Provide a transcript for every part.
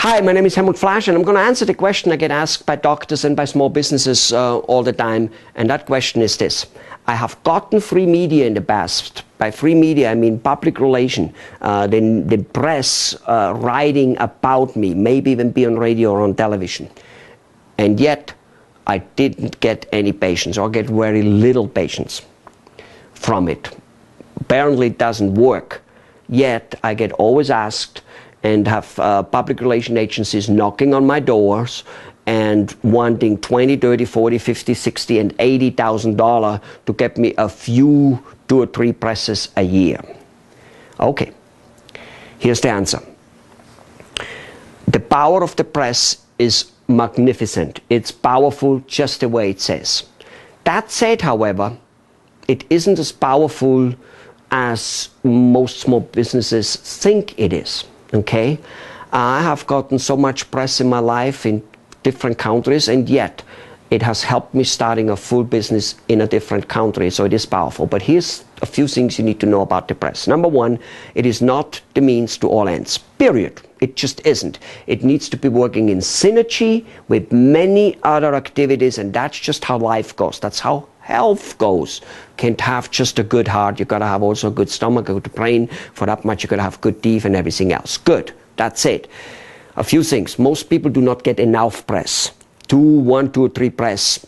Hi, my name is Helmut Flasch, and I'm going to answer the question I get asked by doctors and by small businesses all the time. And that question is this. I have gotten free media in the past. By free media, I mean public relation, the press writing about me, maybe even be on radio or on television. And yet, I didn't get any patients, or get very little patients from it. Apparently, it doesn't work. Yet, I get always asked and have public relation agencies knocking on my doors and wanting $20, $30, $40, $50, $60, and $80,000 to get me a few 2 or 3 presses a year. Okay, here's the answer. The power of the press is magnificent. It's powerful just the way it says. That said, however, it isn't as powerful as most small businesses think it is. Okay, I have gotten so much press in my life in different countries, and yet it has helped me starting a full business in a different country, so it is powerful. But here's a few things you need to know about the press. Number one, it is not the means to all ends, period. It just isn't. It needs to be working in synergy with many other activities, and that's just how life goes. That's how health goes. Can't have just a good heart. You gotta have also a good stomach, a good brain. For that much, you gotta have good teeth and everything else. Good. That's it. A few things. Most people do not get enough press. 1, 2, or 3 press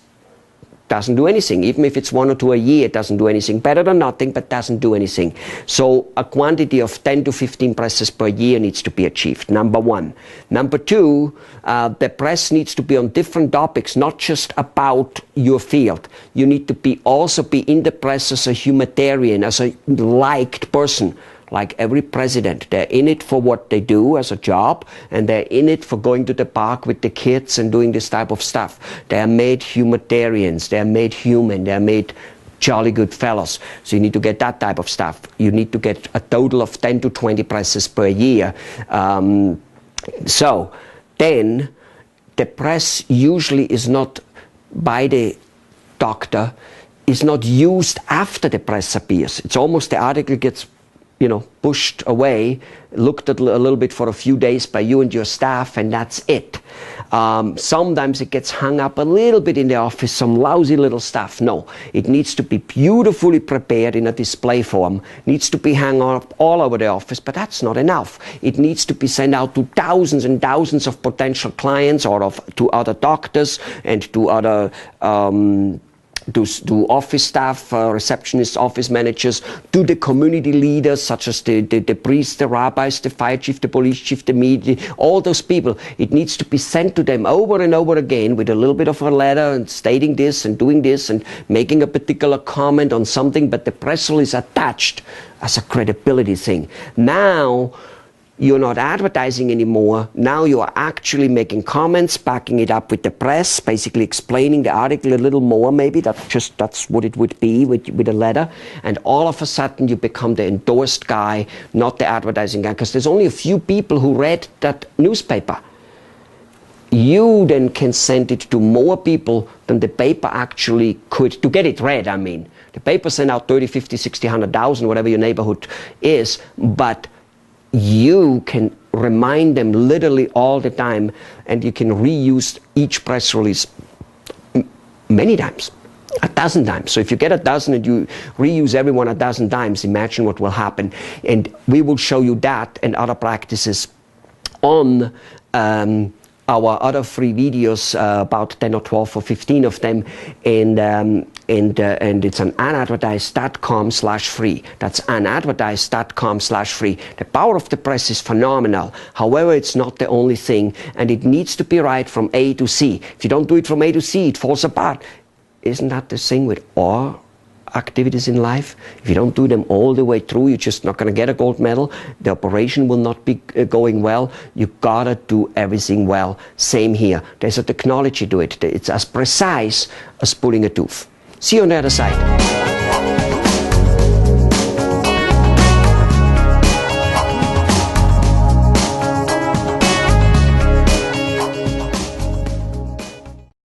doesn't do anything. Even if it's 1 or 2 a year, it doesn't do anything. Better than nothing, but doesn't do anything. So a quantity of 10 to 15 presses per year needs to be achieved. Number one. Number two, the press needs to be on different topics, not just about your field. You need to also be in the press as a humanitarian, as a liked person. Like every president, they're in it for what they do as a job, and they're in it for going to the park with the kids and doing this type of stuff. They're made humanitarians, they're made human, they're made jolly good fellows. So you need to get that type of stuff. You need to get a total of 10 to 20 presses per year. So then the press usually is not by the doctor, is not used after the press appears. It's almost the article gets pushed away, looked at a little bit for a few days by you and your staff, and that's it. Sometimes it gets hung up a little bit in the office, some lousy little stuff. No, it needs to be beautifully prepared in a display form, needs to be hung up all over the office, but that's not enough. It needs to be sent out to thousands and thousands of potential clients, or to other doctors and to other to office staff, receptionists, office managers, to the community leaders such as the priests, the rabbis, the fire chief, the police chief, the media, all those people. It needs to be sent to them over and over again with a little bit of a letter and stating this and doing this and making a particular comment on something, but the press release is attached as a credibility thing. Now, you're not advertising anymore. Now you are actually making comments, backing it up with the press, basically explaining the article a little more maybe. That's what it would be with a letter. And all of a sudden you become the endorsed guy, not the advertising guy, because there's only a few people who read that newspaper. You then can send it to more people than the paper actually could, to get it read, I mean. The paper sent out 30, 50, 60, 100,000, whatever your neighborhood is, but you can remind them literally all the time, and you can reuse each press release many times, 1,000 times. So if you get 1,000 and you reuse every one 1,000 times, imagine what will happen. And we will show you that and other practices on our other free videos, about 10 or 12 or 15 of them, and it's on unadvertised.com/free. That's unadvertised.com/free. The power of the press is phenomenal. However, it's not the only thing, and it needs to be right from A to C. If you don't do it from A to C, it falls apart. Isn't that the thing with all activities in life? If you don't do them all the way through, you're just not going to get a gold medal. The operation will not be going well. You gotta do everything well. Same here. There's a technology to it. It's as precise as pulling a tooth. See you on the other side.